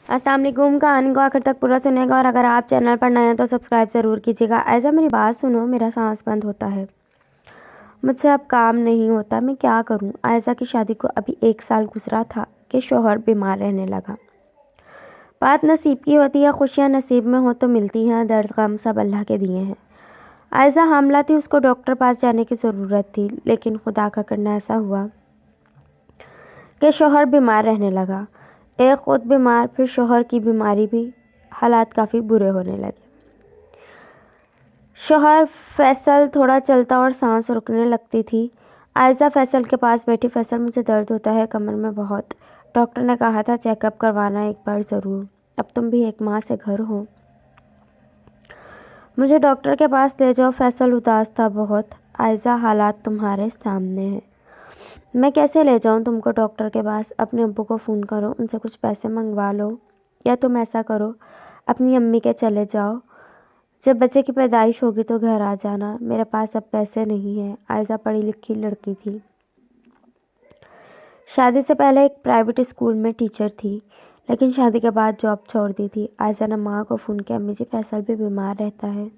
अस्सलाम वालेकुम। कहानी को आखिर तक पूरा सुनेगा और अगर आप चैनल पर नए हैं तो सब्सक्राइब ज़रूर कीजिएगा। ऐसा मेरी बात सुनो, मेरा सांस बंद होता है, मुझसे अब काम नहीं होता, मैं क्या करूं? आयशा की शादी को अभी 1 साल गुजरा था कि शौहर बीमार रहने लगा। बात नसीब की होती है, खुशियां नसीब में हो तो मिलती हैं, दर्द गम सब अल्लाह के दिए हैं। आयशा हामला थी, उसको डॉक्टर पास जाने की ज़रूरत थी, लेकिन खुदा का करना ऐसा हुआ कि शौहर बीमार रहने लगा। एक खुद बीमार, फिर शौहर की बीमारी भी, हालात काफ़ी बुरे होने लगे। शौहर फैसल थोड़ा चलता और सांस रुकने लगती थी। आयशा फैसल के पास बैठी, फैसल मुझे दर्द होता है कमर में बहुत, डॉक्टर ने कहा था चेकअप करवाना एक बार ज़रूर, अब तुम भी एक माह से घर हो, मुझे डॉक्टर के पास ले जाओ। फैसल उदास था बहुत। आयशा हालात तुम्हारे सामने हैं, मैं कैसे ले जाऊं तुमको डॉक्टर के पास? अपने अब्बू को फ़ोन करो, उनसे कुछ पैसे मंगवा लो, या तुम ऐसा करो अपनी अम्मी के चले जाओ, जब बच्चे की पैदाइश होगी तो घर आ जाना, मेरे पास अब पैसे नहीं हैं। आयशा पढ़ी लिखी लड़की थी, शादी से पहले एक प्राइवेट स्कूल में टीचर थी, लेकिन शादी के बाद जॉब छोड़ दी थी। आयशा ने माँ को फ़ोन किया, अम्मी जी फैसल भी बीमार रहता है,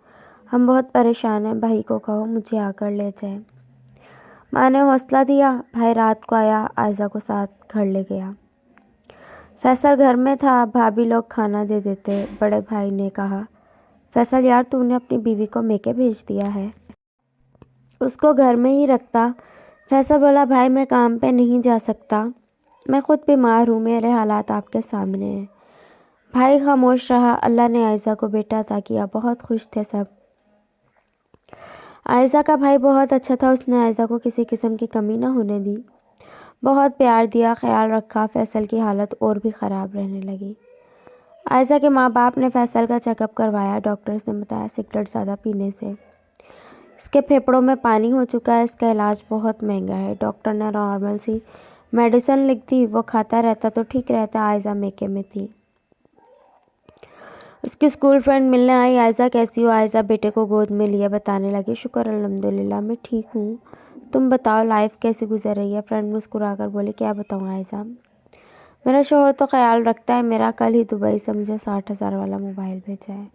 हम बहुत परेशान हैं, भाई को कहो मुझे आकर ले जाए। माँ ने हौसला दिया, भाई रात को आया, आयशा को साथ घर ले गया। फैसल घर में था, भाभी लोग खाना दे देते। बड़े भाई ने कहा, फैसल यार तूने अपनी बीवी को मेके भेज दिया है, उसको घर में ही रखता। फैसल बोला, भाई मैं काम पे नहीं जा सकता, मैं खुद बीमार हूँ, मेरे हालात आपके सामने हैं। भाई खामोश रहा। अल्लाह ने आयशा को बेटा अता किया, बहुत खुश थे सब। आयशा का भाई बहुत अच्छा था, उसने आयशा को किसी किस्म की कमी न होने दी, बहुत प्यार दिया, ख्याल रखा। फैसल की हालत और भी ख़राब रहने लगी। आयशा के माँ बाप ने फैसल का चेकअप करवाया, डॉक्टर्स ने बताया सिगरेट ज़्यादा पीने से इसके फेफड़ों में पानी हो चुका है, इसका इलाज बहुत महंगा है। डॉक्टर ने नॉर्मल सी मेडिसिन लिख दी, वो खाता रहता तो ठीक रहता। आयशा मेके में थी। उसकी स्कूल फ्रेंड मिलने आई, आयशा कैसी हो? आयशा बेटे को गोद में लिए बताने लगी, शुक्र अल्हम्दुलिल्लाह मैं ठीक हूँ, तुम बताओ लाइफ कैसी गुजर रही है? फ्रेंड मुस्कुराकर बोली, क्या बताऊँ आयशा, मेरा शौहर तो ख्याल रखता है मेरा, कल ही दुबई से मुझे 60,000 वाला मोबाइल भेजा है,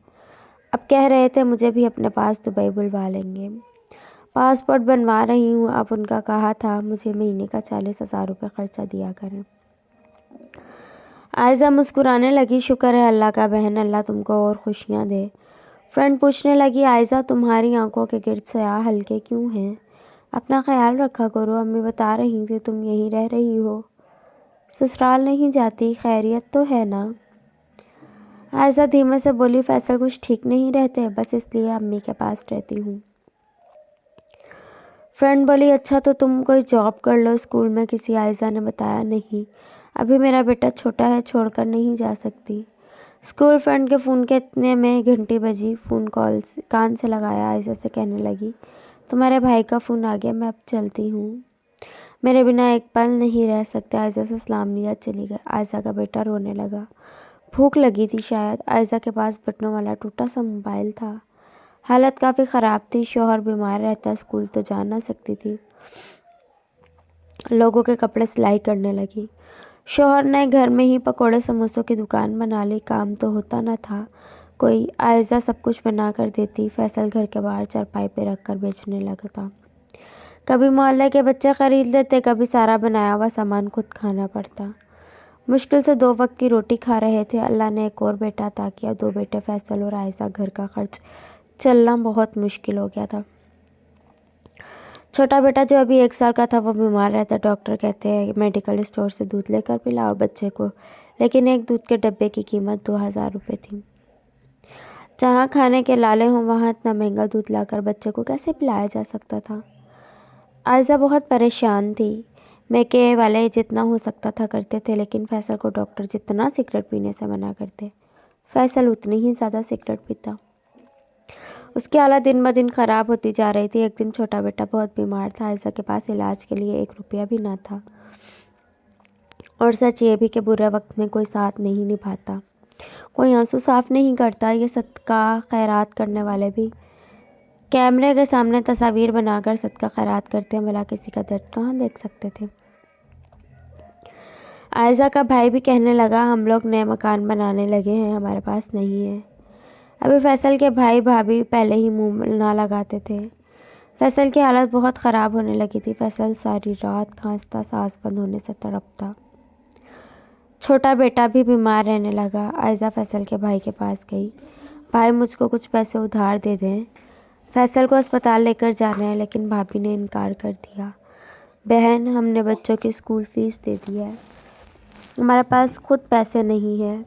अब कह रहे थे मुझे भी अपने पास दुबई बुलवा लेंगे, पासपोर्ट बनवा रही हूँ, अब उनका कहा था मुझे महीने का 40,000 रुपये खर्चा दिया करें। आयशा मुस्कुराने लगी, शुक्र है अल्लाह का बहन, अल्लाह तुमको और खुशियाँ दे। फ्रेंड पूछने लगी, आयशा तुम्हारी आंखों के गिर्द स्याह हल्के क्यों हैं? अपना ख्याल रखा करो, अम्मी बता रही थी तुम यहीं रह रही हो, ससुराल नहीं जाती, खैरियत तो है ना? आयशा धीमे से बोली, फैसल कुछ ठीक नहीं रहते, बस इसलिए अम्मी के पास रहती हूँ। फ्रेंड बोली, अच्छा तो तुम कोई जॉब कर लो स्कूल में किसी। आयशा ने बताया, नहीं अभी मेरा बेटा छोटा है, छोड़कर नहीं जा सकती। स्कूल फ्रेंड के फ़ोन के इतने में घंटी बजी, फ़ोन कॉल कान से लगाया, आयशा से कहने लगी, तुम्हारे भाई का फ़ोन आ गया, मैं अब चलती हूँ, मेरे बिना एक पल नहीं रह सकते। आयशा से सलाम लिया चली गई। आयशा का बेटा रोने लगा, भूख लगी थी शायद। आयशा के पास बटनों वाला टूटा सा मोबाइल था, हालत काफ़ी ख़राब थी, शौहर बीमार रहता, स्कूल तो जा ना सकती थी। लोगों के कपड़े सिलाई करने लगी। शौहर ने घर में ही पकोड़े समोसों की दुकान बना ली, काम तो होता न था कोई। आयशा सब कुछ बना कर देती, फैसल घर के बाहर चारपाई पे रख कर बेचने लगता, कभी मोहल्ले के बच्चे खरीद लेते, कभी सारा बनाया हुआ सामान खुद खाना पड़ता। मुश्किल से 2 वक्त की रोटी खा रहे थे। अल्लाह ने एक और बेटा अता किया, 2 बेटे फैसल और आयशा। घर का खर्च चलना बहुत मुश्किल हो गया था। छोटा बेटा जो अभी 1 साल का था वो बीमार रहता, डॉक्टर कहते हैं मेडिकल स्टोर से दूध लेकर पिलाओ बच्चे को, लेकिन एक दूध के डब्बे की कीमत 2,000 रुपये थी। जहाँ खाने के लाले हों वहाँ इतना महंगा दूध लाकर बच्चे को कैसे पिलाया जा सकता था? आयशा बहुत परेशान थी। मेके वाले जितना हो सकता था करते थे, लेकिन फैसल को डॉक्टर जितना सिगरेट पीने से मना करते, फैसल उतनी ही ज़्यादा सिगरेट पीता। उसकी हालत दिन ब दिन ख़राब होती जा रही थी। एक दिन छोटा बेटा बहुत बीमार था, आयशा के पास इलाज के लिए 1 रुपया भी ना था, और सच ये भी कि बुरे वक्त में कोई साथ नहीं निभाता, कोई आंसू साफ नहीं करता। ये सदका खैरात करने वाले भी कैमरे के सामने तस्वीर बनाकर सदका खैरात करते हैं, भला किसी का दर्द कहाँ देख सकते थे? عائزہ کا بھائی بھی کہنے لگا ہم لوگ نئے مکان بنانے لگے ہیں، ہمارے پاس نہیں ہے۔ ابھی فیصل کے بھائی بھابھی پہلے ہی منہ نہ لگاتے تھے۔ فیصل کی حالت بہت خراب ہونے لگی تھی۔ فیصل ساری رات کھانستا، سانس بند ہونے سے تڑپتا۔ چھوٹا بیٹا بھی بیمار رہنے لگا۔ عائزہ فیصل کے بھائی کے پاس گئی، بھائی مجھ کو کچھ پیسے ادھار دے دیں، فیصل کو اسپتال لے کر جانا ہے۔ لیکن بھابھی نے انکار کر دیا، بہن ہم نے بچوں کی اسکول فیس دے دی ہے، ہمارے پاس خود پیسے نہیں ہیں۔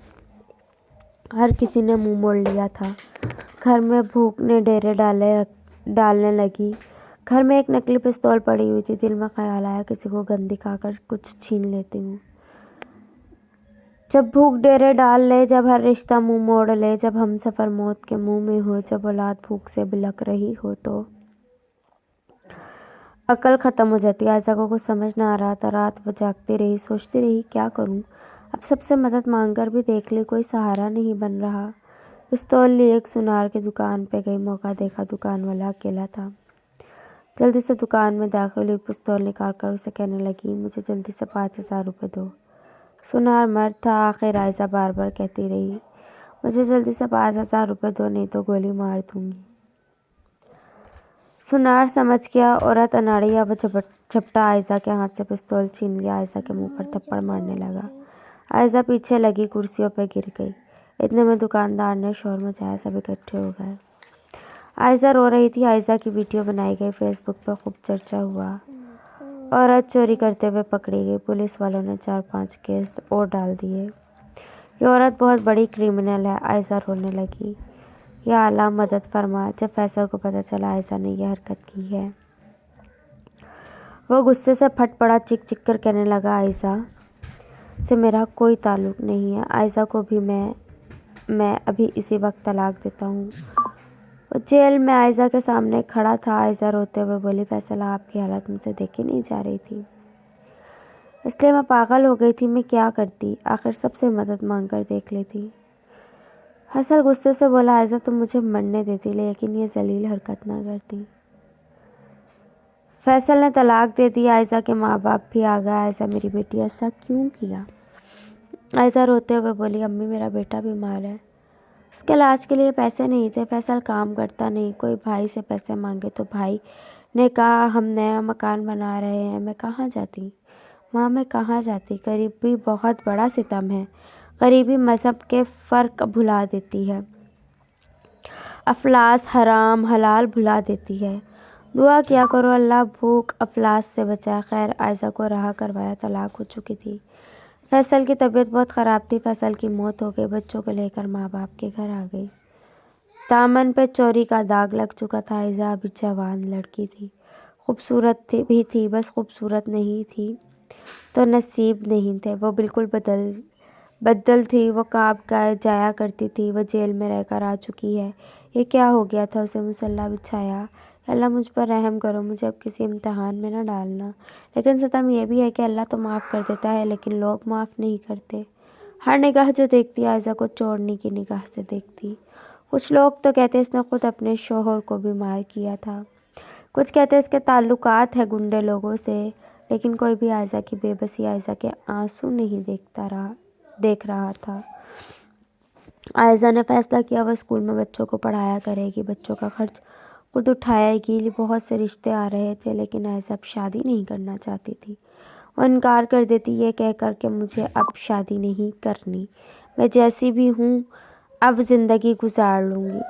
ہر کسی نے منہ موڑ لیا تھا۔ گھر میں بھوک نے ڈیرے ڈالنے لگی۔ گھر میں ایک نکلی پستول پڑی ہوئی تھی۔ دل میں خیال آیا کسی کو گن دکھا کر کچھ چھین لیتی ہوں۔ جب بھوک ڈیرے ڈال لے، جب ہر رشتہ منہ موڑ لے، جب ہم سفر موت کے منہ میں ہو، جب اولاد بھوک سے بلک رہی ہو تو عقل ختم ہو جاتی۔ عائزہ کو کچھ سمجھ نہ آ رہا تھا۔ رات وہ جاگتی رہی، سوچتی رہی کیا کروں۔ اب سب سے مدد مانگ کر بھی دیکھ لی، کوئی سہارا نہیں بن رہا۔ پستول لی، ایک سونار کی دکان پہ گئی، موقع دیکھا، دکان والا اکیلا تھا۔ جلدی سے دکان میں داخل ہوئی، پستول نکال کر اسے کہنے لگی مجھے جلدی سے 5,000 روپے دو۔ سونار مرد تھا۔ آخر عائزہ بار بار کہتی رہی مجھے جلدی سے 5,000 روپے دو، نہیں تو گولی مار دوں گی۔ سونار سمجھ گیا، عورت اناڑی، اب جھپٹا عائزہ کے ہاتھ سے پستول چھین لیا، عائزہ کے منہ پر تھپڑ مارنے لگا۔ عائزہ پیچھے لگی، کرسیوں پہ گر گئی۔ اتنے میں دکاندار نے شور مچایا، سب اکٹھے ہو گئے۔ عائزہ رو رہی تھی۔ عائزہ کی ویڈیو بنائی گئی، فیس بک پہ خوب چرچا ہوا۔ عورت چوری کرتے ہوئے پکڑی گئی، پولیس والوں نے 4-5 کیس اور ڈال دیے۔ یہ عورت بہت بڑی کرمنل ہے۔ عائزہ رونے لگی، یا اللہ مدد فرما۔ جب فیصل کو پتہ چلا عائزہ نے یہ حرکت کی ہے، وہ غصے سے پھٹ پڑا، چیخ چیخ کر کہنے لگا عائزہ سے میرا کوئی تعلق نہیں ہے، عائزہ کو بھی میں ابھی اسی وقت طلاق دیتا ہوں۔ وہ جیل میں عائزہ کے سامنے کھڑا تھا۔ عائزہ روتے ہوئے بولی فیصل آپ کی حالت مجھ سے دیکھی نہیں جا رہی تھی، اس لیے میں پاگل ہو گئی تھی، میں کیا کرتی، آخر سب سے مدد مانگ کر دیکھ لیتی۔ فیصل غصے سے بولا عائزہ تم مجھے مرنے دیتی لیکن یہ ذلیل حرکت نہ کرتی۔ فیصل نے طلاق دے دی۔ عائزہ کے ماں باپ بھی آ گئے۔ عائزہ میری بیٹی ایسا کیوں کیا؟ عائزہ روتے ہوئے بولی امی میرا بیٹا بیمار ہے، اس کے علاج کے لیے پیسے نہیں تھے، فیصل کام کرتا نہیں، کوئی بھائی سے پیسے مانگے تو بھائی نے کہا ہم نیا مکان بنا رہے ہیں، میں کہاں جاتی ماں، میں کہاں جاتی۔ غریبی بہت بڑا ستم ہے، غریبی مذہب کے فرق بھلا دیتی ہے، افلاس حرام حلال بھلا دیتی ہے۔ دعا کیا کرو اللہ بھوک افلاس سے بچائے۔ خیر عائزہ کو رہا کروایا، طلاق ہو چکی تھی۔ فیصل کی طبیعت بہت خراب تھی، فیصل کی موت ہو گئی، بچوں کو لے کر ماں باپ کے گھر آ گئی۔ دامن پہ چوری کا داغ لگ چکا تھا۔ عائزہ ابھی جوان لڑکی تھی، خوبصورت بھی تھی، بس خوبصورت نہیں تھی تو نصیب نہیں تھے، وہ بالکل بدل تھی۔ وہ کام جایا کرتی تھی، وہ جیل میں رہ کر آ چکی ہے، یہ کیا ہو گیا تھا اسے؟ مصلح بچھایا، اللہ مجھ پر رحم کرو، مجھے اب کسی امتحان میں نہ ڈالنا۔ لیکن ستم یہ بھی ہے کہ اللہ تو معاف کر دیتا ہے لیکن لوگ معاف نہیں کرتے۔ ہر نگاہ جو دیکھتی عائزہ کو چورنی کی نگاہ سے دیکھتی۔ کچھ لوگ تو کہتے اس نے خود اپنے شوہر کو بھی مار کیا تھا، کچھ کہتے اس کے تعلقات ہیں گنڈے لوگوں سے، لیکن کوئی بھی عائزہ کی بے بسی، عائزہ کے آنسو نہیں دیکھ رہا تھا۔ عائزہ نے فیصلہ کیا وہ اسکول میں بچوں کو پڑھایا کرے گی، بچوں کا خرچ خود اٹھائے گی۔ بہت سے رشتے آ رہے تھے لیکن عائزہ اب شادی نہیں کرنا چاہتی تھی۔ وہ انکار کر دیتی یہ کہہ کر کہ مجھے اب شادی نہیں کرنی، میں جیسی بھی ہوں اب زندگی گزار لوں گی۔